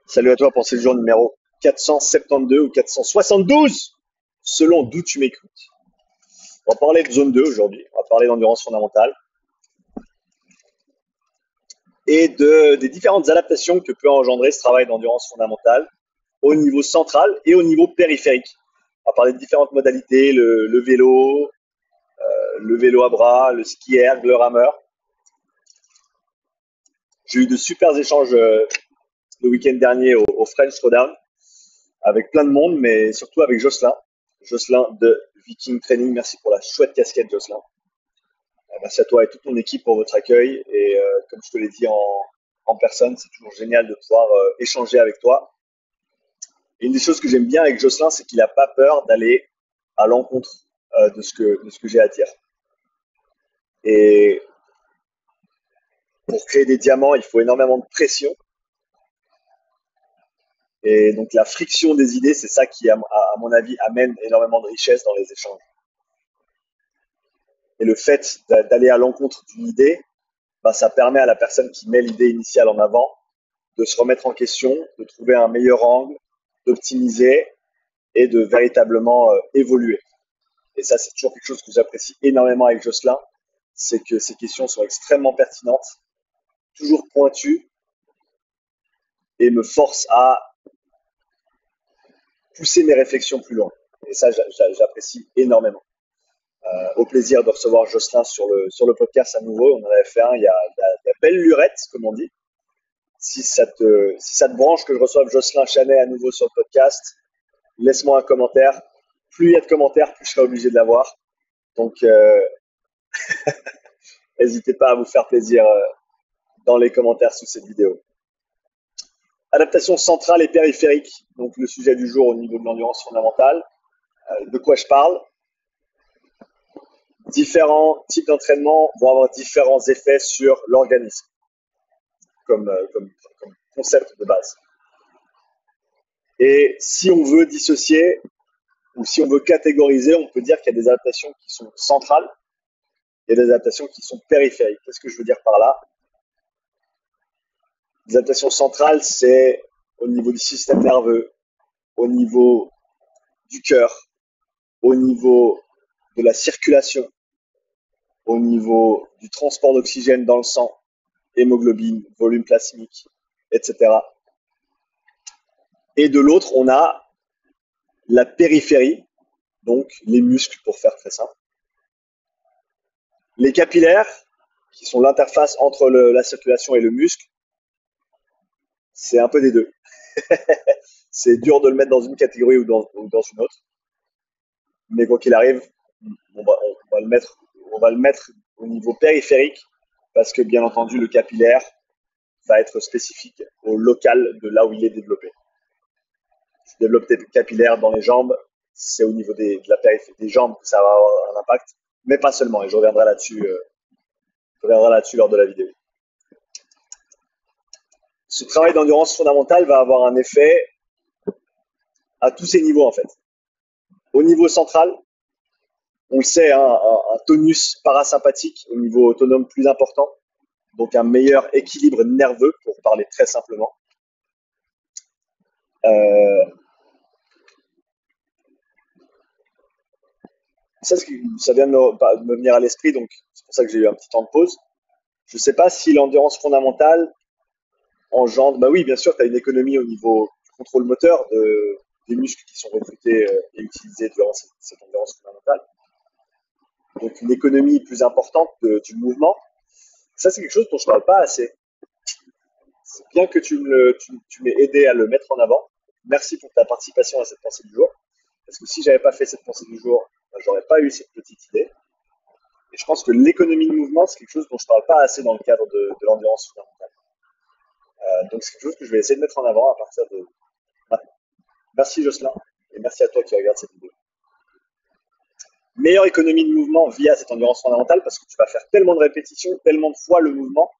Salut à toi pour ce jour numéro 472 ou 472, selon d'où tu m'écoutes. On va parler de zone 2 aujourd'hui, on va parler d'endurance fondamentale et des différentes adaptations que peut engendrer ce travail d'endurance fondamentale au niveau central et au niveau périphérique. On va parler de différentes modalités, le vélo à bras, le ski erg, le rameur. J'ai eu de super échanges le week-end dernier au French Throwdown avec plein de monde, mais surtout avec Jocelyn. Jocelyn de Viking Training. Merci pour la chouette casquette, Jocelyn. Merci à toi et toute ton équipe pour votre accueil. Et comme je te l'ai dit en personne, c'est toujours génial de pouvoir échanger avec toi. Et une des choses que j'aime bien avec Jocelyn, c'est qu'il n'a pas peur d'aller à l'encontre de ce que j'ai à dire. Et pour créer des diamants, il faut énormément de pression. Et donc la friction des idées, c'est ça qui, à mon avis, amène énormément de richesse dans les échanges. Et le fait d'aller à l'encontre d'une idée, bah, ça permet à la personne qui met l'idée initiale en avant de se remettre en question, de trouver un meilleur angle, d'optimiser et de véritablement évoluer. Et ça, c'est toujours quelque chose que j'apprécie énormément avec Jocelyn, c'est que ces questions sont extrêmement pertinentes, toujours pointues et me forcent à pousser mes réflexions plus loin. Et ça, j'apprécie énormément. Au plaisir de recevoir Jocelyn sur le podcast à nouveau. On en avait fait un il y a belle lurette, comme on dit. Si ça te branche que je reçoive Jocelyn Chanet à nouveau sur le podcast, laisse-moi un commentaire. Plus il y a de commentaires, plus je serai obligé de l'avoir. Donc, n'hésitez pas à vous faire plaisir dans les commentaires sous cette vidéo. Adaptation centrale et périphérique, donc le sujet du jour au niveau de l'endurance fondamentale. De quoi je parle? Différents types d'entraînement vont avoir différents effets sur l'organisme, comme concept de base. Et si on veut dissocier ou si on veut catégoriser, on peut dire qu'il y a des adaptations qui sont centrales et des adaptations qui sont périphériques. Qu'est-ce que je veux dire par là? Les adaptations centrales, c'est au niveau du système nerveux, au niveau du cœur, au niveau de la circulation, au niveau du transport d'oxygène dans le sang, hémoglobine, volume plasmique, etc. Et de l'autre, on a la périphérie, donc les muscles pour faire très simple. Les capillaires, qui sont l'interface entre la circulation et le muscle, c'est un peu des deux. C'est dur de le mettre dans une catégorie ou dans une autre. Mais quoi qu'il arrive, on va le mettre au niveau périphérique parce que bien entendu le capillaire va être spécifique au local de là où il est développé. Si tu développes tes capillaires dans les jambes, c'est au niveau de la périphérie des jambes que ça va avoir un impact, mais pas seulement. Et je reviendrai là-dessus lors de la vidéo. Ce travail d'endurance fondamentale va avoir un effet à tous ces niveaux en fait. Au niveau central, on le sait, hein, un tonus parasympathique au niveau autonome plus important, donc un meilleur équilibre nerveux pour parler très simplement. Euh, ça vient de me venir à l'esprit, donc c'est pour ça que j'ai eu un petit temps de pause. Je ne sais pas si l'endurance fondamentale engendre, bah oui, bien sûr, tu as une économie au niveau du contrôle moteur des muscles qui sont recrutés et utilisés durant cette endurance fondamentale. Donc une économie plus importante du mouvement. Ça, c'est quelque chose dont je ne parle pas assez. C'est bien que tu m'aies aidé à le mettre en avant. Merci pour ta participation à cette pensée du jour. Parce que si j'avais pas fait cette pensée du jour, ben, j'aurais pas eu cette petite idée. Et je pense que l'économie de mouvement, c'est quelque chose dont je parle pas assez dans le cadre de l'endurance fondamentale. Donc c'est quelque chose que je vais essayer de mettre en avant à partir de maintenant. Merci Jocelyn, et merci à toi qui regarde cette vidéo. Meilleure économie de mouvement via cette endurance fondamentale parce que tu vas faire tellement de répétitions, tellement de fois le mouvement,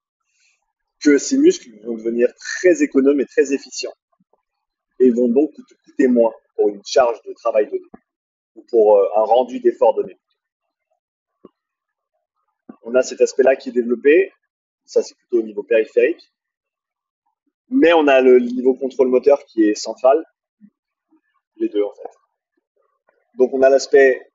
que ces muscles vont devenir très économes et très efficients. Et vont donc te coûter moins pour une charge de travail donnée ou pour un rendu d'effort donné. On a cet aspect-là qui est développé, ça c'est plutôt au niveau périphérique. mais on a le niveau contrôle moteur qui est central, les deux en fait. Donc on a l'aspect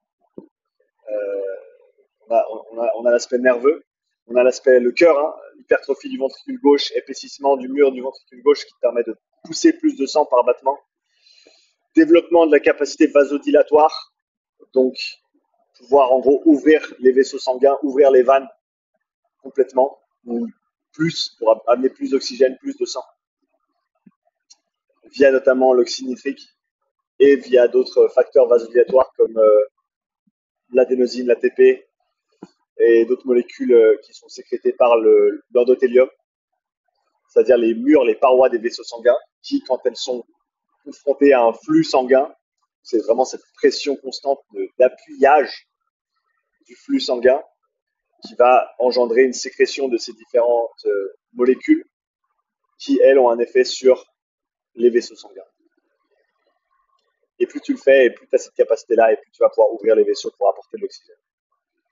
on a l'aspect nerveux, on a l'aspect le cœur, hein, hypertrophie du ventricule gauche, épaississement du mur du ventricule gauche qui permet de pousser plus de sang par battement, développement de la capacité vasodilatoire, donc pouvoir en gros ouvrir les vaisseaux sanguins, ouvrir les vannes complètement, ou plus pour amener plus d'oxygène, plus de sang, via notamment l'oxyde nitrique et via d'autres facteurs vasodilatoires comme l'adénosine, l'ATP et d'autres molécules qui sont sécrétées par l'endothélium, c'est-à-dire les murs, les parois des vaisseaux sanguins, qui, quand elles sont confrontées à un flux sanguin, c'est vraiment cette pression constante d'appuyage du flux sanguin qui va engendrer une sécrétion de ces différentes molécules qui, elles, ont un effet sur les vaisseaux sanguins. Et plus tu le fais, et plus tu as cette capacité-là, et plus tu vas pouvoir ouvrir les vaisseaux pour apporter de l'oxygène.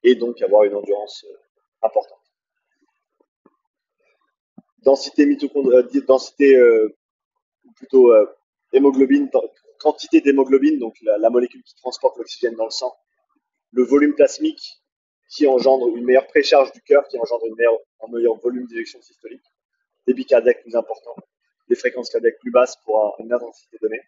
Et donc avoir une endurance importante. Densité densité plutôt hémoglobine, quantité d'hémoglobine, donc la molécule qui transporte l'oxygène dans le sang, le volume plasmique qui engendre une meilleure précharge du cœur, qui engendre un meilleur volume d'éjection systolique, débit cardiaque plus important, des fréquences cardiaques plus basses pour une intensité donnée.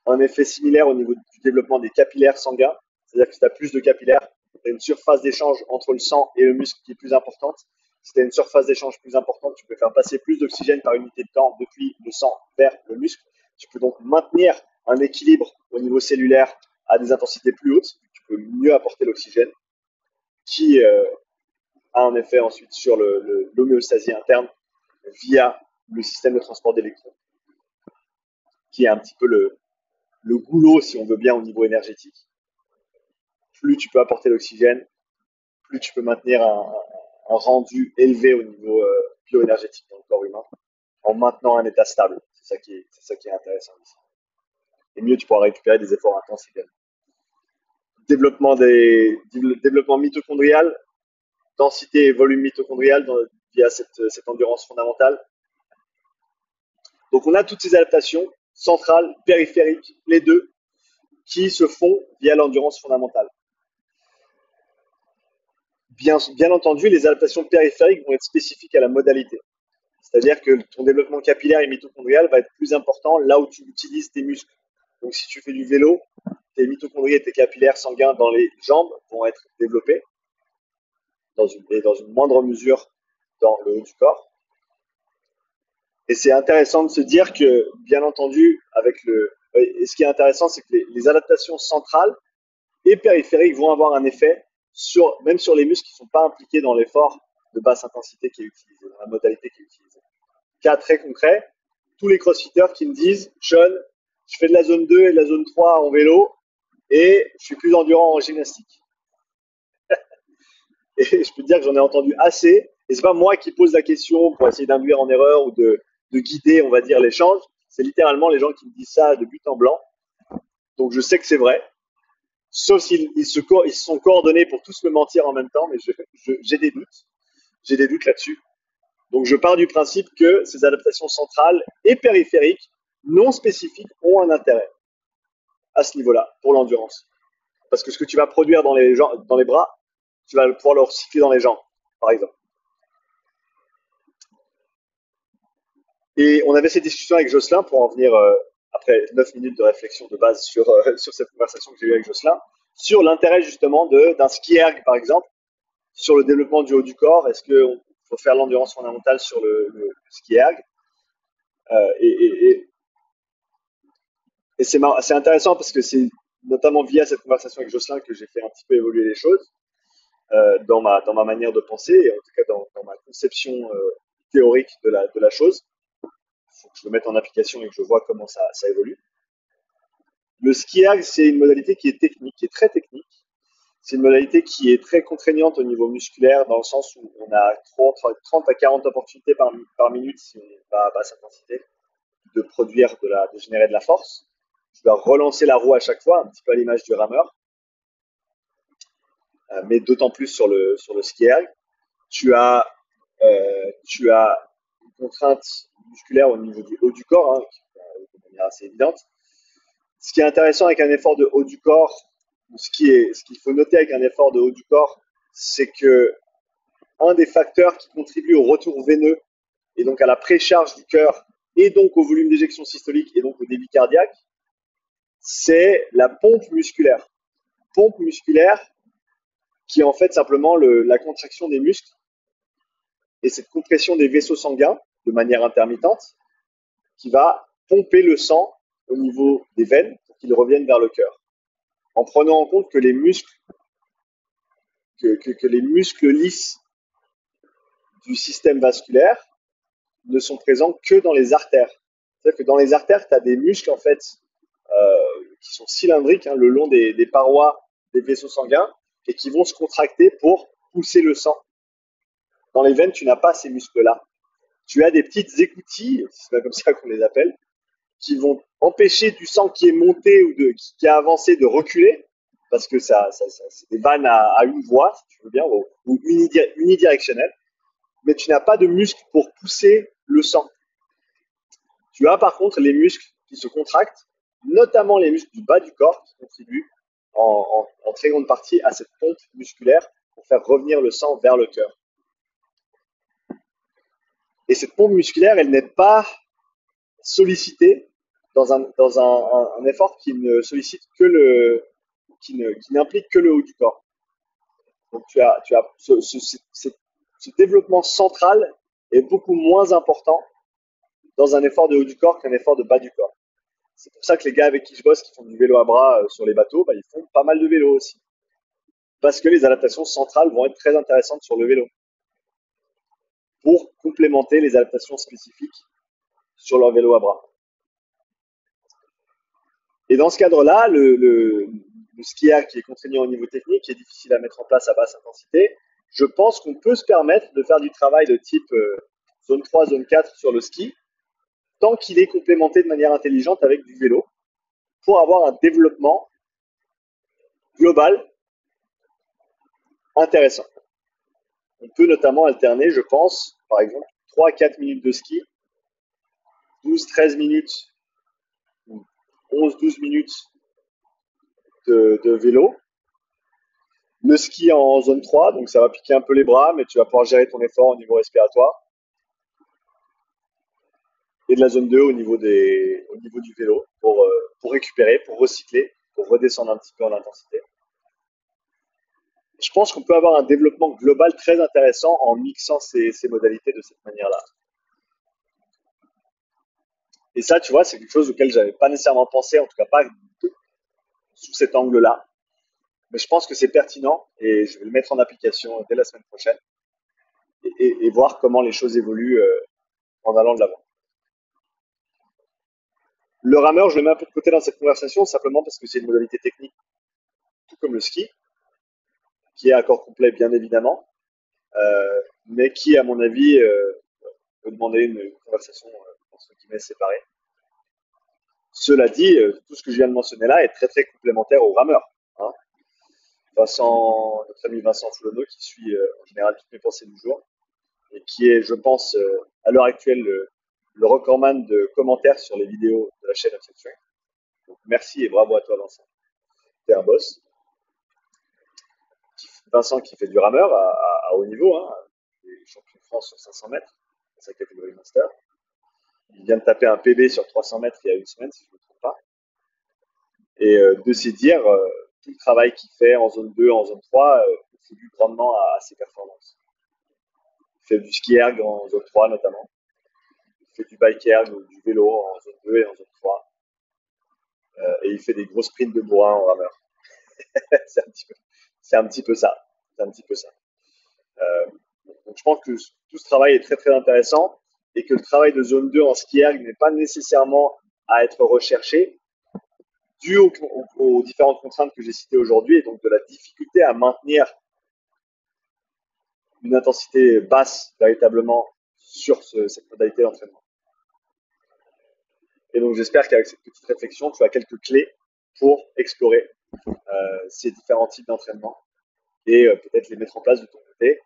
Un effet similaire au niveau du développement des capillaires sanguins, c'est-à-dire que si tu as plus de capillaires, tu as une surface d'échange entre le sang et le muscle qui est plus importante. Si tu as une surface d'échange plus importante, tu peux faire passer plus d'oxygène par unité de temps depuis le sang vers le muscle. Tu peux donc maintenir un équilibre au niveau cellulaire à des intensités plus hautes. Tu peux mieux apporter l'oxygène qui a un effet ensuite sur l'homéostasie interne via le système de transport d'électrons, qui est un petit peu le goulot, si on veut bien, au niveau énergétique. Plus tu peux apporter l'oxygène, plus tu peux maintenir un rendu élevé au niveau bioénergétique dans le corps humain, en maintenant un état stable. C'est ça qui est intéressant ici. Et mieux tu pourras récupérer des efforts intenses également. Développement mitochondrial, densité et volume mitochondrial via cette endurance fondamentale. Donc on a toutes ces adaptations, centrales, périphériques, les deux, qui se font via l'endurance fondamentale. Bien entendu, les adaptations périphériques vont être spécifiques à la modalité. C'est-à-dire que ton développement capillaire et mitochondrial va être plus important là où tu utilises tes muscles. Donc si tu fais du vélo, tes mitochondries et tes capillaires sanguins dans les jambes vont être développés dans une moindre mesure dans le haut du corps. Et c'est intéressant de se dire que, bien entendu, et ce qui est intéressant, c'est que les adaptations centrales et périphériques vont avoir un effet même sur les muscles qui ne sont pas impliqués dans l'effort de basse intensité qui est utilisé, dans la modalité qui est utilisée. Cas très concret, tous les crossfitters qui me disent « Sean, je fais de la zone 2 et de la zone 3 en vélo et je suis plus endurant en gymnastique. » Et je peux te dire que j'en ai entendu assez. Et c'est pas moi qui pose la question pour essayer d'induire en erreur ou de guider, on va dire, l'échange. C'est littéralement les gens qui me disent ça de but en blanc. Donc je sais que c'est vrai. Sauf s'ils se sont coordonnés pour tous me mentir en même temps, mais j'ai des doutes. J'ai des doutes là-dessus. Donc je pars du principe que ces adaptations centrales et périphériques non spécifiques ont un intérêt à ce niveau-là pour l'endurance. Parce que ce que tu vas produire dans les bras, tu vas pouvoir le recycler dans les jambes, par exemple. Et on avait cette discussion avec Jocelyn pour en venir, après 9 minutes de réflexion de base sur cette conversation que j'ai eue avec Jocelyn, sur l'intérêt justement d'un ski erg, par exemple, sur le développement du haut du corps. Est-ce qu'il faut faire l'endurance fondamentale sur le ski erg Et c'est intéressant parce que c'est notamment via cette conversation avec Jocelyn que j'ai fait un petit peu évoluer les choses dans ma manière de penser et en tout cas dans ma conception théorique de la chose. Il faut que je le mette en application et que je vois comment ça évolue. Le ski erg, c'est une modalité qui est technique, qui est très technique. C'est une modalité qui est très contraignante au niveau musculaire dans le sens où on a 30 à 40 opportunités par minute si on va à basse intensité de générer de la force. Tu dois relancer la roue à chaque fois, un petit peu à l'image du rameur, mais d'autant plus sur le ski erg. Tu as une contrainte musculaire au niveau du haut du corps, hein, de manière assez évidente. Ce qui est intéressant avec un effort de haut du corps, ce qu'il faut noter avec un effort de haut du corps, c'est que un des facteurs qui contribue au retour veineux et donc à la précharge du cœur et donc au volume d'éjection systolique et donc au débit cardiaque, c'est la pompe musculaire. Pompe musculaire qui est en fait simplement la contraction des muscles et cette compression des vaisseaux sanguins de manière intermittente qui va pomper le sang au niveau des veines pour qu'il revienne vers le cœur. En prenant en compte que les muscles, que les muscles lisses du système vasculaire ne sont présents que dans les artères. C'est-à-dire que dans les artères, tu as des muscles en fait qui sont cylindriques le long des parois des vaisseaux sanguins et qui vont se contracter pour pousser le sang. Dans les veines, tu n'as pas ces muscles-là. Tu as des petites écoutilles, c'est pas comme ça qu'on les appelle, qui vont empêcher du sang qui est monté ou qui a avancé de reculer, parce que c'est des vannes à une voie, si tu veux bien, ou unidirectionnelles, mais tu n'as pas de muscles pour pousser le sang. Tu as par contre les muscles qui se contractent, notamment les muscles du bas du corps, qui contribuent en très grande partie à cette pompe musculaire pour faire revenir le sang vers le cœur. Et cette pompe musculaire, elle n'est pas sollicitée dans un effort qui ne sollicite que qui n'implique que le haut du corps. Donc tu as ce développement central est beaucoup moins important dans un effort de haut du corps qu'un effort de bas du corps. C'est pour ça que les gars avec qui je bosse qui font du vélo à bras sur les bateaux, ils font pas mal de vélo aussi. Parce que les adaptations centrales vont être très intéressantes sur le vélo pour complémenter les adaptations spécifiques sur leur vélo à bras. Et dans ce cadre-là, le skieur qui est contraignant au niveau technique, qui est difficile à mettre en place à basse intensité, je pense qu'on peut se permettre de faire du travail de type zone 3, zone 4 sur le ski, tant qu'il est complémenté de manière intelligente avec du vélo, pour avoir un développement global intéressant. On peut notamment alterner, je pense, par exemple, 3-4 minutes de ski, 12-13 minutes, 11-12 minutes de vélo. Le ski en zone 3, donc ça va piquer un peu les bras, mais tu vas pouvoir gérer ton effort au niveau respiratoire. Et de la zone 2 au niveau du vélo pour récupérer, pour recycler, pour redescendre un petit peu en intensité. Je pense qu'on peut avoir un développement global très intéressant en mixant ces modalités de cette manière-là. Et ça, tu vois, c'est quelque chose auquel j'avais pas nécessairement pensé, en tout cas pas sous cet angle-là. Mais je pense que c'est pertinent et je vais le mettre en application dès la semaine prochaine et voir comment les choses évoluent en allant de l'avant. Le rameur, je le mets un peu de côté dans cette conversation simplement parce que c'est une modalité technique, tout comme le ski, qui est à corps complet bien évidemment, mais qui, à mon avis, peut demander une conversation entre guillemets séparée. Cela dit, tout ce que je viens de mentionner là est très très complémentaire au rameur. Hein. Notre ami Vincent Foulonneau, qui suit en général toutes mes pensées du jour, et qui est, je pense, à l'heure actuelle, le recordman de commentaires sur les vidéos de la chaîne Obsession. Donc merci et bravo à toi Vincent. T'es un boss. Vincent qui fait du rameur à haut niveau, hein, il est champion de France sur 500 mètres, dans sa catégorie master. Il vient de taper un PB sur 300 mètres il y a une semaine, si je ne me trompe pas. Et de s'y dire, tout le travail qu'il fait en zone 2, en zone 3, contribue grandement à ses performances. Il fait du ski erg en zone 3 notamment. Il fait du bike erg ou du vélo en zone 2 et en zone 3. Et il fait des gros sprints de bourrin en rameur. c'est un petit peu ça. C'est un petit peu ça. Donc je pense que tout ce travail est très très intéressant et que le travail de zone 2 en ski erg n'est pas nécessairement à être recherché dû aux différentes contraintes que j'ai citées aujourd'hui et donc de la difficulté à maintenir une intensité basse véritablement sur cette modalité d'entraînement. Et donc j'espère qu'avec cette petite réflexion, tu as quelques clés pour explorer ces différents types d'entraînement et peut-être les mettre en place de ton côté.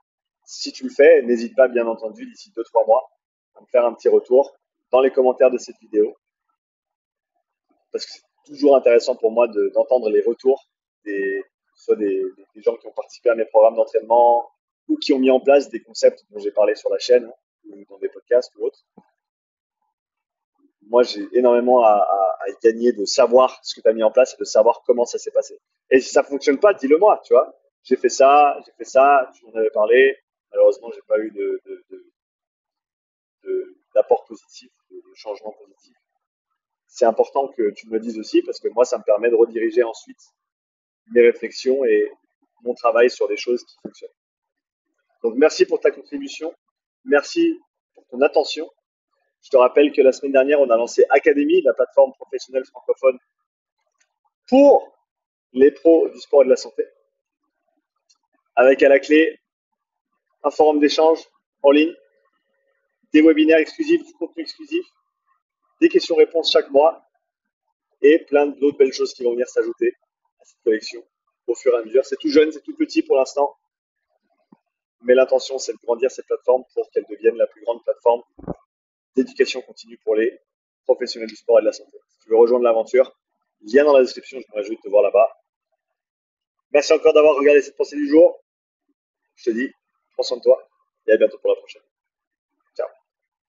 Si tu le fais, n'hésite pas bien entendu d'ici 2-3 mois à me faire un petit retour dans les commentaires de cette vidéo, parce que c'est toujours intéressant pour moi d'entendre les retours des, soit des gens qui ont participé à mes programmes d'entraînement ou qui ont mis en place des concepts dont j'ai parlé sur la chaîne ou dans des podcasts ou autres. Moi, j'ai énormément à y gagner de savoir ce que tu as mis en place et de savoir comment ça s'est passé. Et si ça fonctionne pas, dis-le moi, tu vois. J'ai fait ça, tu m'en avais parlé. Malheureusement, j'ai pas eu d'apport positif, de changement positif. C'est important que tu me le dises aussi parce que moi, ça me permet de rediriger ensuite mes réflexions et mon travail sur des choses qui fonctionnent. Donc, merci pour ta contribution. Merci pour ton attention. Je te rappelle que la semaine dernière, on a lancé Academy, la plateforme professionnelle francophone pour les pros du sport et de la santé, avec à la clé un forum d'échange en ligne, des webinaires exclusifs, du contenu exclusif, des questions-réponses chaque mois et plein d'autres belles choses qui vont venir s'ajouter à cette collection au fur et à mesure. C'est tout jeune, c'est tout petit pour l'instant, mais l'intention c'est de grandir cette plateforme pour qu'elle devienne la plus grande plateforme d'éducation continue pour les professionnels du sport et de la santé. Si tu veux rejoindre l'aventure, lien dans la description, je me réjouis de te voir là-bas. Merci encore d'avoir regardé cette pensée du jour. Je te dis, prends soin de toi et à bientôt pour la prochaine.